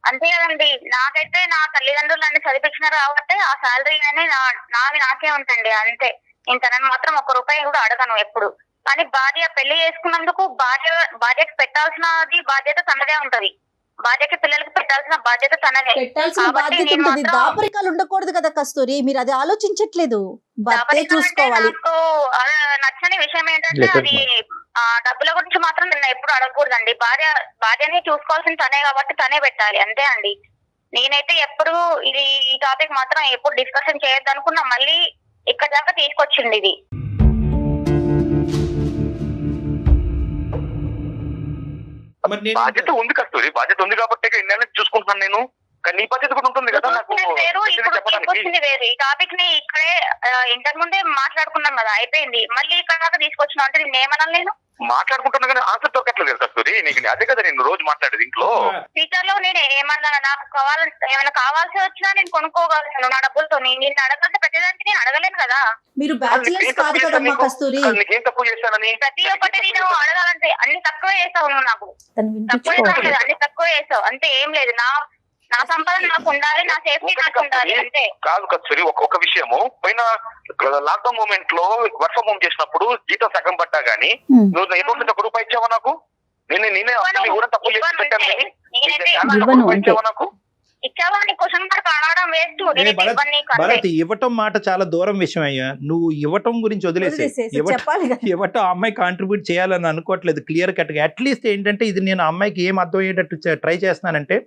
Speaker 4: అంతే కదండి. నాకైతే నా తల్లిదండ్రులు నన్ను చదివించినారు కాబట్టి ఆ శాలరీ అని నాకే ఉంటుంది అంతే. నేను తనని మాత్రం 1 రూపాయి కూడా అడగను ఎప్పుడు. కానీ భార్య పెళ్లి చేసుకున్నందుకు భార్యకి పెట్టాల్సినది బాధ్యత తనదే ఉంటది. భార్యకి పిల్లలకి పెట్టాల్సిన బాధ్యత తనదే.
Speaker 1: పెట్టాల్సిన బాధ్యత ఉంటుంది. దాపరికాలు ఉండకూడదు కదా కస్తూరి, మీరు అది ఆలోచించట్లేదు. భర్తే చూసుకోవాలి.
Speaker 4: నచ్చని విషయం ఏంటంటే, అది డబ్బుల గురించి మాత్రం నేను ఎప్పుడు అడగకూడదండి. భార్యని చూసుకోవాల్సిన తనే కాబట్టి తనే పెట్టాలి, అంతే అండి. నేనైతే ఎప్పుడు ఈ టాపిక్ మాత్రం ఎప్పుడు డిస్కషన్ చేయొద్దు అనుకున్నా, మళ్ళీ ఇక్కడ దాకా తీసుకొచ్చింది ఇది.
Speaker 3: బాధ్యత ఉంది కస్తూరి, బాధ్యత ఉంది కాబట్టి ఇన్నేళ్ళ చూసుకుంటున్నాను నేను. కానీ నీ బాధ్యత కూడా ఉంటుంది కదా నాకు.
Speaker 4: వేరు ఇప్పుడు తీసుకొచ్చింది వేరు. ఈ టాపిక్ ని ఇక్కడే ఇంతకు ముందే మాట్లాడుకున్నాం కదా, అయిపోయింది. మళ్ళీ ఇక్కడ దాకా తీసుకొచ్చినా అంటే నేను ఏమన్నా నేను
Speaker 3: మాట్లాడుకుంటున్నా కానీ ఆన్సర్ దొరకట్లేదు కస్తూరి. నీకు అదే కదా నేను రోజు మాట్లాడేది ఇంట్లో.
Speaker 4: ఫ్యూచర్ లో నేను ఏమన్నా నాకు ఏమైనా కావాల్సి వచ్చినా నేను కొనుక్కోగలను నా డబ్బులతో. నేను అడగాల్సి పెట్టేదానికి నేను అడగలేను కదా.
Speaker 1: మీరు బ్యాచిలర్స్ కాదు కదమ్మా కస్తూరి.
Speaker 3: నీకేం తక్కువ చేశానని?
Speaker 4: ప్రతి ఒక్కటి నేను అడగాలంటే అన్ని తక్కువ చేసావు నువ్వు. నాకు తక్కువ అన్ని తక్కువ చేసావు అంతే, ఏం లేదు. నా సంపాదన నాకు ఉండాలి, నా సేఫ్టీ నాకు ఉండాలి అంతే.
Speaker 3: కాదు కస్తూరి, ఒక విషయము, పోయిన లాక్డౌన్ మూమెంట్ లో వర్క్ ఫ్రమ్ హోమ్ చేసినప్పుడు జీతం సగం పట్టా గానీ నువ్వు ఎటువంటి 1 రూపాయి ఇచ్చావా నాకు? నేనే కూడా తప్పు చేసి పెట్టాను కానీ ఇచ్చావా నాకు?
Speaker 4: ఇచ్చావని క్వశ్చన్ మార్క్ అడగడం వేస్ట్.
Speaker 2: భరత్, ఇవ్వటం మాట చాలా దూరం విషయం అయ్యా. నువ్వు ఇవ్వటం గురించి వదిలేసే. ఇవ్వటం అమ్మాయి కాంట్రిబ్యూట్ చేయాలని అనుకోవట్లేదు క్లియర్ కట్గా. అట్లీస్ట్ ఏంటంటే, ఇది నేను అమ్మాయికి ఏం అర్థం అయ్యేటట్టు ట్రై చేస్తున్నానంటే,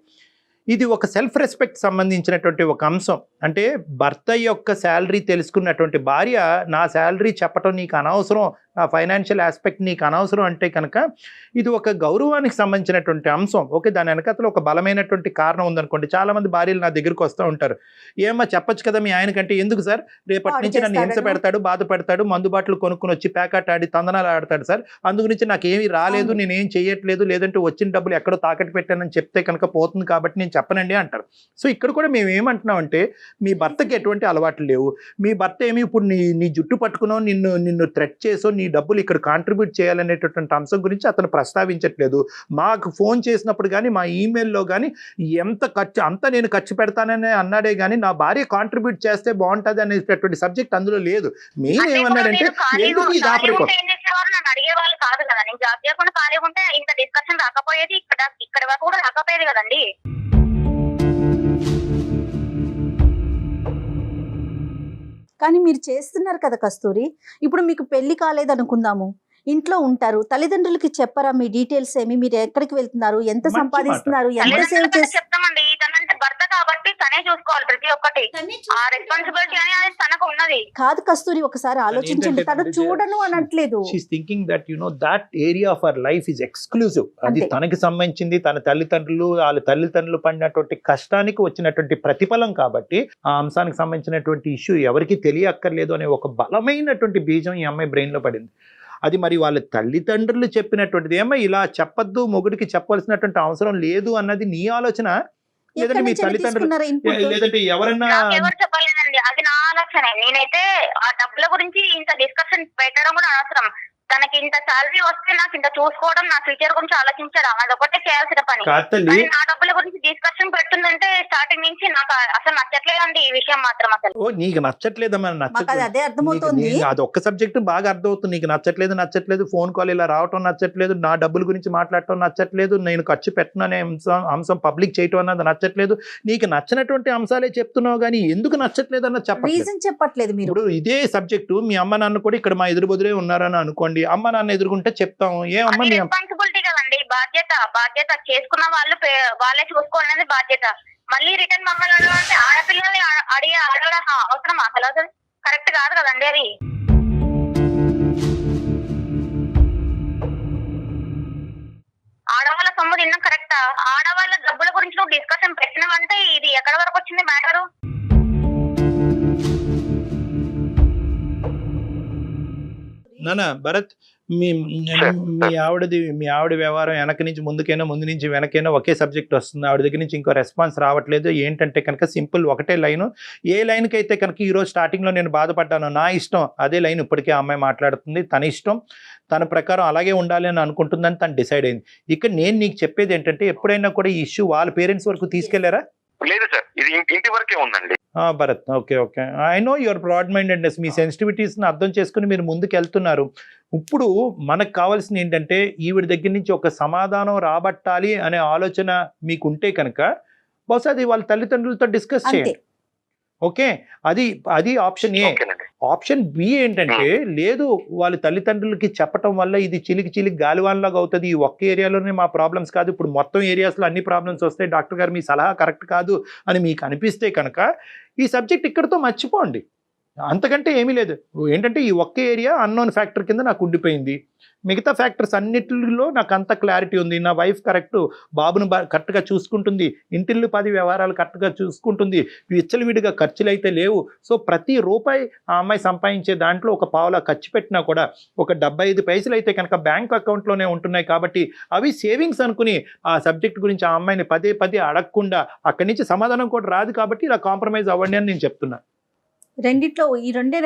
Speaker 2: ఇది ఒక సెల్ఫ్ రెస్పెక్ట్ సంబంధించినటువంటి ఒక అంశం. అంటే భర్త యొక్క శాలరీ తెలుసుకున్నటువంటి భార్య, నా శాలరీ చెప్పటం నీకు అనవసరం, నా ఫైనాన్షియల్ ఆస్పెక్ట్ నీకు అనవసరం అంటే కనుక ఇది ఒక గౌరవానికి సంబంధించినటువంటి అంశం. ఓకే, దాని వెనకతలో ఒక బలమైనటువంటి కారణం ఉందనుకోండి. చాలామంది భార్యలు నా దగ్గరికి వస్తూ ఉంటారు, ఏమో చెప్పొచ్చు కదా మీ ఆయనకంటే. ఎందుకు సార్, రేపటి నుంచి నన్ను హింస పెడతాడు, బాధ పెడతాడు, మందు బాటలు కొనుక్కొని వచ్చి ప్యాకెట్ ఆడి తందనాలు ఆడతాడు సార్, అందుగురించి నాకేమీ రాలేదు, నేనేం చేయట్లేదు, లేదంటే వచ్చిన డబ్బులు ఎక్కడో తాకట్టు పెట్టానని చెప్తే కనుక పోతుంది కాబట్టి నేను చెప్పనండి అంటారు. సో ఇక్కడ కూడా మేము ఏమంటున్నామంటే, మీ భర్తకి ఎటువంటి అలవాట్లు లేవు. మీ భర్త ఏమి ఇప్పుడు నీ జుట్టు పట్టుకునో నిన్ను థ్రెట్ చేసో నీ డబ్బులు ఇక్కడ కాంట్రిబ్యూట్ చేయాలనేటటువంటి అంశం గురించి అతను ప్రస్తావించట్లేదు. మాకు ఫోన్ చేసినప్పుడు కానీ మా ఈమెయిల్లో కానీ అంత నేను ఖర్చు పెడతానని అన్నాడే కానీ నా భార్య కాంట్రిబ్యూట్ చేస్తే బాగుంటుంది అనేటటువంటి సబ్జెక్ట్ అందులో లేదు. మెయిన్ ఏమన్నాడంటే, ఎందుకు ఈ దాపరికం
Speaker 4: అడిగే వాళ్ళు కాదు కదా. నేను జాబ్ చేయకుండా ఖాళీ ఉంటే ఇంత డిస్కషన్ రాకపోయేది, ఇక్కడ వరకు కూడా రాకపోయేది కదండి.
Speaker 1: కానీ మీరు చేస్తున్నారు కదా కస్తూరి. ఇప్పుడు మీకు పెళ్లి కాలేదు అనుకుందాము, ఇంట్లో ఉంటారు, తల్లిదండ్రులకి చెప్పరా మీ డీటెయిల్స్ ఏమి, మీరు ఎక్కడికి వెళ్తున్నారు, ఎంత సంపాదిస్తున్నారు, ఎంత సేవ్ చేస్తారు?
Speaker 4: చెప్తామండి. తనంటే భర్త కాబట్టి తనే చూసుకోవాలి ప్రతి ఒక్కటి. ఆ రెస్పాన్సిబిలిటీ అనేది తనకు ఉన్నది.
Speaker 1: కాదు కస్తూరి, ఒకసారి ఆలోచించండి, తను చూడను అనట్లేదు.
Speaker 2: She's thinking that that area of our life is exclusive. అది తనకి సంబంధించింది, తన తల్లిదండ్రులు వాళ్ళ తల్లిదండ్రులు పడినటువంటి కష్టానికి వచ్చినటువంటి ప్రతిఫలం కాబట్టి ఆ అంశానికి సంబంధించినటువంటి ఇష్యూ ఎవరికి తెలియక్కర్లేదు అనే ఒక బలమైనటువంటి బీజం ఈ అమ్మాయి బ్రెయిన్ లో పడింది. అది మరి వాళ్ళ తల్లిదండ్రులు చెప్పినటువంటిది. ఏమో ఇలా చెప్పొద్దు, మొగుడికి చెప్పవలసినటువంటి అవసరం లేదు అన్నది నీ ఆలోచన, లేదంటే మీ తల్లిదండ్రులు, లేదంటే ఎవరన్నా?
Speaker 4: ఎవరు చెప్పలేదండి, అది నా ఆలోచన. నేనైతే ఆ డబ్బుల గురించి ఇంత డిస్కషన్ పెట్టడం కూడా అనవసరం. తనకి ఇంత సాలరీ వస్తే నాకు ఇంత చూసుకోవడం, నా ఫ్యూచర్ గురించి ఆలోచించడం అదొకటే చేయాల్సిన పని. నా డబ్బుల గురించి డిస్కషన్ పెడుతుందంటే స్టార్టింగ్ నుంచి నాకు అసలు నచ్చట్లేదండి ఈ విషయం మాత్రం. అసలు
Speaker 2: ఓ నీకు నచ్చట్లేదమ్మా?
Speaker 1: అదే అర్థమవుతుంది.
Speaker 2: అది ఒక్క సబ్జెక్ట్ బాగా అర్థమవుతుంది. నీకు నచ్చట్లేదు, ఫోన్ కాల్ ఇలా రావటం నచ్చట్లేదు, నా డబ్బుల గురించి మాట్లాడటం నచ్చట్లేదు, నేను ఖర్చు పెట్టను అనే అంశం పబ్లిక్ చేయటం అన్నది నచ్చట్లేదు. నీకు నచ్చినటువంటి అంశాలే చెప్తున్నావు కానీ ఎందుకు నచ్చట్లేదు అన్నది
Speaker 1: చెప్పట్లేదు.
Speaker 2: ఇప్పుడు ఇదే సబ్జెక్టు మీ అమ్మ నాన్న కూడా ఇక్కడ మా ఎదురు బదులే ఉన్నారని అనుకోండి, అమ్మ నాన్న ఎదుర్కొంటే చెప్తాం. ఏమమ్మా మీ
Speaker 4: రెస్పాన్సిబిలిటీ కదండి, బాధ్యత చేసుకున్న వాళ్ళే చూసుకోవాలనేది బాధ్యత. మళ్ళీ రిటర్న్ మమ్మల్ని అడగాలంటే ఆడపిల్లల్ని అడగడం అవసరమా? అసలు కరెక్ట్ కాదు కదండి అది. ఆడవాళ్ళ సొమ్ము తిన్నాం కరెక్టా? ఆడవాళ్ళ డబ్బుల గురించి నువ్వు డిస్కషన్ పెట్టినావంటే ఇది ఎక్కడ వరకు వచ్చింది మ్యాటరు?
Speaker 2: నానా భరత్, మీ ఆవిడ వ్యవహారం వెనక నుంచి ముందుకైనా, ముందు నుంచి వెనకైనా ఒకే సబ్జెక్ట్ వస్తుంది. ఆవిడ దగ్గర నుంచి ఇంకో రెస్పాన్స్ రావట్లేదు. ఏంటంటే కనుక సింపుల్ ఒకటే లైను. ఏ లైన్కి అయితే కనుక ఈరోజు స్టార్టింగ్లో నేను బాధపడ్డాను, నా ఇష్టం, అదే లైన్ ఇప్పటికే అమ్మాయి మాట్లాడుతుంది. తన ఇష్టం, తన ప్రకారం అలాగే ఉండాలి అని అనుకుంటుందని తను డిసైడ్ అయింది. ఇక్కడ నేను నీకు చెప్పేది ఏంటంటే, ఎప్పుడైనా కూడా ఈ ఇష్యూ వాళ్ళ పేరెంట్స్ వరకు తీసుకెళ్లారా?
Speaker 3: లేదు సార్, ఇది ఇంటి వరకే ఉందండి.
Speaker 2: Bharat, okay, I know your broad mindedness. మీ సెన్సిటివిటీస్ని అర్థం చేసుకుని మీరు ముందుకు వెళ్తున్నారు. ఇప్పుడు మనకు కావాల్సింది ఏంటంటే, ఈవిడ దగ్గర నుంచి ఒక సమాధానం రాబట్టాలి అనే ఆలోచన మీకుంటే కనుక బహుశా అది వాళ్ళ తల్లిదండ్రులతో డిస్కస్ చేయండి. ఓకే, అది ఆప్షన్ ఏ. ఆప్షన్ బి ఏంటంటే, లేదు వాళ్ళ తల్లిదండ్రులకి చెప్పటం వల్ల ఇది చిలికి గాలివాన్లాగా అవుతుంది, ఈ ఒక్క ఏరియాలోనే మా ప్రాబ్లమ్స్ కాదు, ఇప్పుడు మొత్తం ఏరియాస్లో అన్ని ప్రాబ్లమ్స్ వస్తాయి, డాక్టర్ గారు మీ సలహా కరెక్ట్ కాదు అని మీకు అనిపిస్తే కనుక ఈ సబ్జెక్ట్ ఇక్కడితో మర్చిపోండి. అంతకంటే ఏమీ లేదు. ఏంటంటే ఈ ఒక్క ఏరియా అన్నోన్ ఫ్యాక్టర్ కింద నాకు ఉండిపోయింది, మిగతా ఫ్యాక్టర్స్ అన్నిటిలో నాకు అంత క్లారిటీ ఉంది. నా వైఫ్ కరెక్ట్, బాబును కరెక్ట్గా చూసుకుంటుంది, ఇంటిల్లు 10 వ్యవహారాలు కరెక్ట్గా చూసుకుంటుంది, విచ్చలవిడిగా ఖర్చులు అయితే లేవు. సో ప్రతి రూపాయి ఆ అమ్మాయి సంపాదించే దాంట్లో ఒక పావులా ఖర్చు పెట్టినా కూడా ఒక 75 పైసలు అయితే కనుక బ్యాంక్ అకౌంట్లోనే ఉంటున్నాయి. కాబట్టి అవి సేవింగ్స్ అనుకుని ఆ సబ్జెక్ట్ గురించి ఆ అమ్మాయిని పదే అడగకుండా అక్కడి నుంచి సమాధానం కూడా రాదు. కాబట్టి ఇలా కాంప్రమైజ్ అవ్వండి అని నేను చెప్తున్నాను.
Speaker 1: రెండిట్లో ఈ రెండే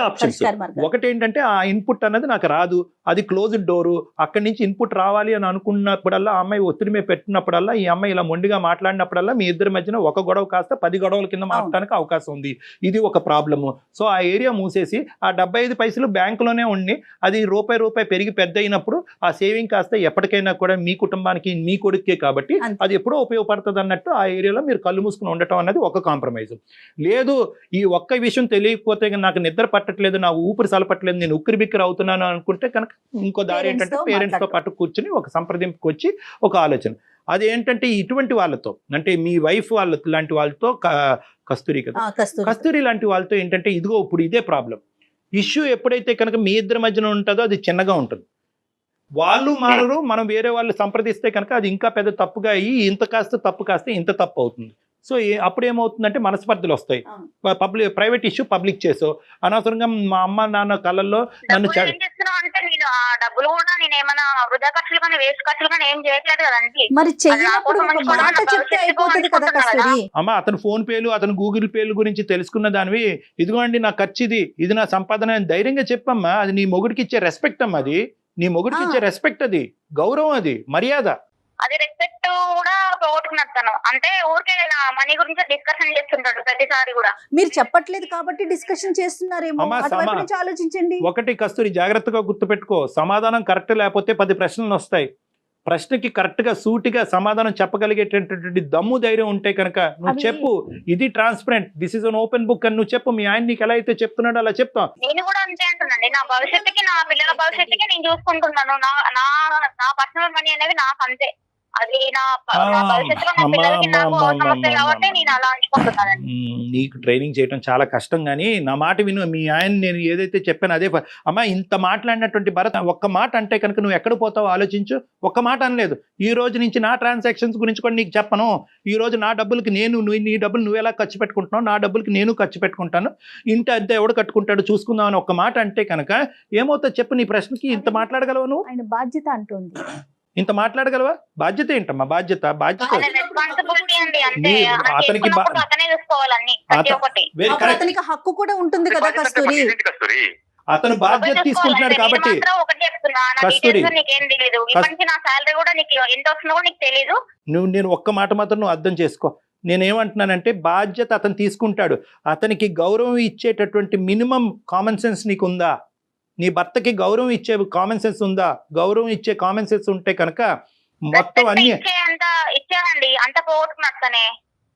Speaker 2: ఆప్షన్స్. ఒకటి ఏంటంటే, ఆ ఇన్పుట్ అన్నది నాకు రాదు, అది క్లోజ్డ్ డోరు, అక్కడి నుంచి ఇన్పుట్ రావాలి అని అనుకున్నప్పుడల్లా, ఆ అమ్మాయి ఒత్తిడి మీద పెట్టినప్పుడల్లా, ఈ అమ్మాయి ఇలా మొండిగా మాట్లాడినప్పుడల్లా మీ ఇద్దరి మధ్యన ఒక గొడవ కాస్త 10 గొడవల కింద మాట్లాడడానికి అవకాశం ఉంది. ఇది ఒక ప్రాబ్లము. సో ఆ ఏరియా మూసేసి ఆ 75 పైసలు బ్యాంకులోనే ఉండి, అది రూపాయి పెరిగి పెద్ద అయినప్పుడు ఆ సేవింగ్ కాస్త ఎప్పటికైనా కూడా మీ కుటుంబానికి, మీ కొడుకే కాబట్టి అది ఎప్పుడో ఉపయోగపడుతుంది అన్నట్టు ఆ ఏరియాలో మీరు కళ్ళు మూసుకుని ఉండటం అనేది ఒక కాంప్రమైజ్. లేదు, ఈ ఒక్క విషయం తెలియకపోతే నాకు నిద్ర పట్టట్లేదు, నా ఊపిరి సలపట్లేదు, నేను ఉక్కిరి బిక్కిరి అవుతున్నాను అనుకుంటే కనుక ఇంకో దారి ఏంటంటే, పేరెంట్స్తో పాటు కూర్చుని ఒక సంప్రదింపుకి వచ్చి ఒక ఆలోచన. అదేంటంటే ఇటువంటి వాళ్ళతో, అంటే మీ వైఫ్ వాళ్ళ లాంటి వాళ్ళతో, కస్తూరి కదా, కస్తూరి లాంటి వాళ్ళతో ఏంటంటే, ఇదిగో ఇప్పుడు ఇదే ప్రాబ్లం. ఇష్యూ ఎప్పుడైతే కనుక మీ ఇద్దరి మధ్యన ఉంటుందో అది చిన్నగా ఉంటుంది. వాళ్ళు మారరు, మనం వేరే వాళ్ళు సంప్రదిస్తే కనుక అది ఇంకా పెద్ద తప్పుగా అయ్యి తప్పు కాస్త ఇంత తప్పు అవుతుంది. సో అప్పుడు ఏమవుతుందంటే మనస్పర్ధలు వస్తాయి. ప్రైవేట్ ఇష్యూ పబ్లిక్ చేసో, అనవసరంగా మా అమ్మ నాన్న కళ్ళల్లో నన్ను
Speaker 4: డబ్బులు కూడా నేను ఏమైనా వృధా ఖర్చులు కానీ వేస్ట్ ఖర్చులు కానీ ఏం చేయట్లేదు కదండి.
Speaker 1: మరి చెయ్యనప్పుడు ఒక మాట చెప్తే అయిపోతుంది కదా కస్తూరి.
Speaker 2: అమ్మ, అతను ఫోన్ పేలు, అతను గూగుల్ పేలు గురించి తెలుసుకున్న దానివి, ఇదిగోండి నా ఖర్చు, ఇది నా సంపాదన అని ధైర్యంగా చెప్పమ్మా. అది నీ మొగుడికి ఇచ్చే రెస్పెక్ట్ అమ్మా, అది నీ మొగుడికి ఇచ్చే రెస్పెక్ట్, అది గౌరవం, అది మర్యాద.
Speaker 4: అది రెస్పెక్ట్ కూడా పోగొట్టుకున్నాను. అంటే ఊరికే నా మనీ గురించి డిస్కషన్ చేస్తుంటాడు ప్రతిసారి కూడా.
Speaker 1: మీరు చెప్పట్లేదు కాబట్టి డిస్కషన్ చేస్తున్నారేమో, ఆలోచించండి.
Speaker 2: ఒకటి కస్తూరి, జాగ్రత్తగా గుర్తుపెట్టుకో, సమాధానం కరెక్ట్ లేకపోతే 10 ప్రశ్నలు వస్తాయి. ప్రశ్నకి కరెక్ట్ గా సూటిగా సమాధానం చెప్పగలిగేటటువంటి దమ్ము ధైర్యం ఉంటే కనుక నువ్వు చెప్పు, ఇది transparent, this is an open book అని నువ్వు చెప్పు. మీ ఆయన నీకు ఎలా అయితే చెప్తున్నాడో అలా చెప్తాం.
Speaker 4: నేను కూడా అంతే అంటున్నాండి, నా భవిష్యత్తుకి, నా పిల్లల భవిష్యత్తుకి నేను చూసుకుంటున్నాను. నా పర్సనల్ మనీ అనేది నాకు అంతే. అది నా భవిష్యత్తులో నా పిల్లలకి నాకు సమస్య కాబట్టి నేను అలా అంచుకుంటున్నానండి.
Speaker 2: నీకు ట్రైనింగ్ చేయడం చాలా కష్టం, కానీ నా మాట విను. మీ ఆయన నేను ఏదైతే చెప్పాను అదే అమ్మా. ఇంత మాట్లాడినటువంటి భరత్ ఒక్క మాట అంటే కనుక నువ్వు ఎక్కడ పోతావో ఆలోచించు. ఒక్క మాట అనలేదు. ఈ రోజు నుంచి నా ట్రాన్సాక్షన్స్ గురించి కూడా నీకు చెప్పను. ఈ రోజు నా డబ్బులకి నీ డబ్బులు నువ్వు ఎలా ఖర్చు పెట్టుకుంటున్నావు, నా డబ్బులకి నేను ఖర్చు పెట్టుకుంటాను, ఇంటి అద్దె ఎవడు కట్టుకుంటాడు చూసుకుందాం అని ఒక్క మాట అంటే కనుక ఏమవుతుందో చెప్పు. నీ ప్రశ్నకి ఇంత మాట్లాడగలవా నువ్వు?
Speaker 1: ఆయన బాధ్యత అంటుంది.
Speaker 2: ఇంత మాట్లాడగలవా? బాధ్యత ఏంటమ్మా? బాధ్యత
Speaker 4: రెస్పాన్సిబిలిటీ అండి, అంతే.
Speaker 2: అతనికి
Speaker 4: అతనే చూసుకోవాలన్నీ ప్రతి ఒక్కటి.
Speaker 1: అతనికి హక్కు కూడా ఉంటుంది కదా కస్తూరి.
Speaker 2: అతను బాధ్యత తీసుకుంటున్నాడు కాబట్టి.
Speaker 4: ఒకటి చెప్తున్నా, నా డీటెయిల్స్ నీకేం తెలియదు. ఇప్పటి నుంచి నా సాలరీ కూడా నీకు ఎంత వస్తుందో కూడా నీకు తెలియదు.
Speaker 2: నేను ఒక్క మాట మాత్రం నువ్వు అర్థం చేసుకో. నేనేమంటున్నానంటే బాధ్యత అతను తీసుకుంటాడు. అతనికి గౌరవం ఇచ్చేటటువంటి మినిమం కామన్ సెన్స్ నీకు ఉందా? నీ భర్తకి గౌరవం ఇచ్చే కామన్ సెన్స్ ఉందా? గౌరవం ఇచ్చే కామన్ సెన్స్ ఉంటే కనుక మొత్తం అన్ని
Speaker 4: ఇచ్చానండి, అంత పోగొట్టుకున్నట్టనే.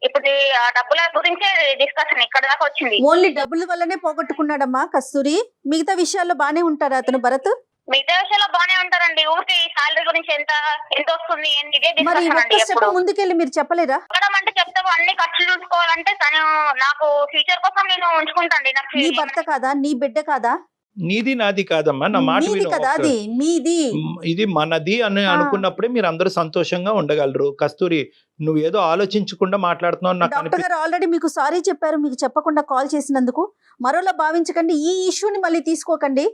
Speaker 4: ఇప్పుడు ఆ డబ్బుల గురించే డిస్కషన్ ఇక్కడ దాకా వచ్చింది.
Speaker 1: ఓన్లీ డబ్బుల వల్లనే పోగొట్టుకున్నాడమ్మా కస్తూరి. మిగతా విషయాల్లో బానే ఉంటారా అతను భరత్?
Speaker 4: మిగతా విషయాల్లో బానే ఉంటారండి. ఊరికి సాలరీ గురించి ఎంత వస్తుంది ఏంటి ఇదే
Speaker 1: మరి
Speaker 4: డిస్కషన్ అండి.
Speaker 1: ఒక్క స్టెప్ ముందుకెళ్ళి మీరు చెప్పలేరా?
Speaker 4: ఎక్కడం అంటే చెప్తావు, అన్ని ఖర్చులు చూసుకోవాలంటే తను నాకు ఫ్యూచర్ కోసం నేను ఉంచుకుంటాండి. నాకు
Speaker 1: నీ భర్త కాదా? నీ బిడ్డ కాదా?
Speaker 2: నీది నాది కాదమ్మా. నా మాట
Speaker 1: కదా, అది మీది,
Speaker 2: ఇది మనది అని అనుకున్నప్పుడే మీరు అందరూ సంతోషంగా ఉండగలరు. కస్తూరి, నువ్వు ఏదో ఆలోచించకుండా మాట్లాడుతున్నావు.
Speaker 1: డాక్టర్ గారు ఆల్రెడీ మీకు సారీ చెప్పారు, మీకు చెప్పకుండా కాల్ చేసినందుకు. మరోలా భావించకండి, ఈ ఇష్యూని మళ్ళీ తీసుకోకండి.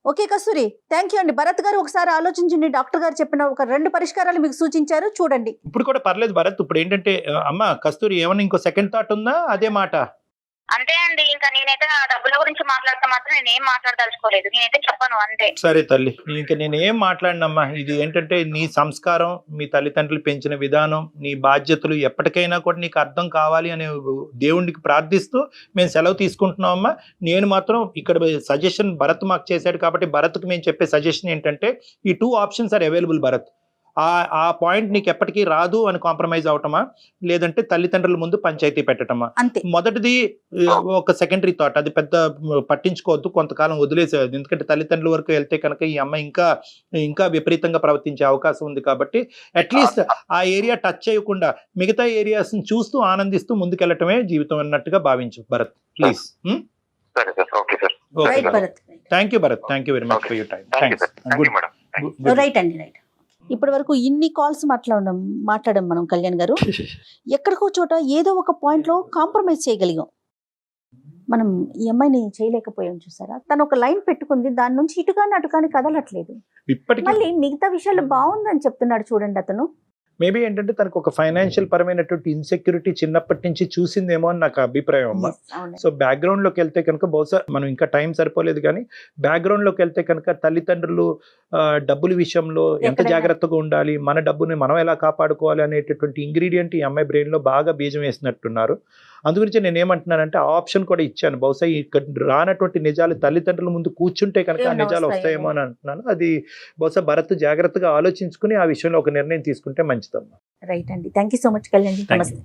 Speaker 1: ఓకే కస్తూరి, థ్యాంక్ యూ అండి. భరత్ గారు ఒకసారి ఆలోచించండి. డాక్టర్ గారు చెప్పిన ఒక 2 పరిష్కారాలు మీకు సూచించారు, చూడండి.
Speaker 2: ఇప్పుడు కూడా పర్లేదు భరత్. ఇప్పుడు ఏంటంటే అమ్మ కస్తూరి, ఏమన్నా ఇంకో సెకండ్ థాట్ ఉందా? అదే మాట
Speaker 4: అంతే అండి. ఇంకా నేనైతే ఆ డబ్బుల గురించి మాట్లాడితే మాత్రం నేనేం మాట్లాడదలుచుకోలేదు. నేనైతే చెప్పను, అంతే.
Speaker 2: సరే తల్లి, ఇంకా నేనేం మాట్లాడినమ్మా. ఇది ఏంటంటే నీ సంస్కారం, మీ తల్లిదండ్రులు పెంచిన విధానం, నీ బాధ్యతలు ఎప్పటికైనా కూడా నీకు అర్థం కావాలి అనే దేవుడికి ప్రార్థిస్తూ మేము సెలవు తీసుకుంటున్నామమ్మా. నేను మాత్రం ఇక్కడ సజెషన్ భరత్ మాకు చేశాడు కాబట్టి భరత్కి మేము చెప్పే సజెషన్ ఏంటంటే ఈ 2 ఆప్షన్స్ ఆర్ అవైలబుల్ భరత్. ఆ పాయింట్ నీకు ఎప్పటికీ రాదు అని కాంప్రమైజ్ అవటమా, లేదంటే తల్లిదండ్రుల ముందు పంచాయతీ పెట్టటమా? మొదటిది ఒక సెకండరీ థాట్, అది పెద్ద పట్టించుకోవద్దు, కొంతకాలం వదిలేసేది. ఎందుకంటే తల్లిదండ్రుల వరకు వెళ్తే కనుక ఈ అమ్మాయి ఇంకా విపరీతంగా ప్రవర్తించే అవకాశం ఉంది. కాబట్టి అట్లీస్ట్ ఆ ఏరియా టచ్ చేయకుండా మిగతా ఏరియాస్ చూస్తూ ఆనందిస్తూ ముందుకెళ్ళటమే జీవితం అన్నట్టుగా భావించు Bharat, please. Thank you Bharat, thank you very much for your time.
Speaker 1: Right అండి, రైట్. ఇప్పటి వరకు ఇన్ని కాల్స్ మాట్లాడాం మనం కళ్యాణ్ గారు. ఎక్కడికో చోట ఏదో ఒక పాయింట్ లో కాంప్రమైజ్ చేయగలిగాం. మనం ఈ అమ్మాయిని చేయలేకపోయాం, చూసారా? తను ఒక లైన్ పెట్టుకుంది, దాని నుంచి ఇటుకాని అటుకాని కదలట్లేదు. మళ్ళీ మిగతా విషయాలు బాగుందని చెప్తున్నాడు చూడండి అతను.
Speaker 2: మేబీ ఏంటంటే తనకు ఒక ఫైనాన్షియల్ పరమైనటువంటి ఇన్సెక్యూరిటీ చిన్నప్పటి నుంచి చూసిందేమో అని నాకు అభిప్రాయం అమ్మా. సో బ్యాక్గ్రౌండ్ లోకి వెళ్తే కనుక బహుశా మనం ఇంకా టైం సరిపోలేదు, కానీ బ్యాక్గ్రౌండ్ లోకి వెళ్తే కనుక తల్లిదండ్రులు డబ్బుల విషయంలో ఎంత జాగ్రత్తగా ఉండాలి, మన డబ్బుని మనం ఎలా కాపాడుకోవాలి అనేటటువంటి ఇంగ్రీడియంట్ ఈ అమ్మాయి బ్రెయిన్ లో బాగా బీజం వేసినట్టున్నారు. అందుగురించి నేను ఏమంటున్నానంటే ఆ ఆప్షన్ కూడా ఇచ్చాను. బహుశా ఇక్కడ రానటువంటి నిజాలు తల్లిదండ్రుల ముందు కూర్చుంటే కనుక ఆ నిజాలు వస్తాయేమో అని అంటున్నాను. అది బహుశా భరత్ జాగ్రత్తగా ఆలోచించుకుని ఆ విషయంలో ఒక నిర్ణయం తీసుకుంటే మంచిదమ్మా.
Speaker 1: రైట్ అండి, thank you so much Kalyan. నమస్తే.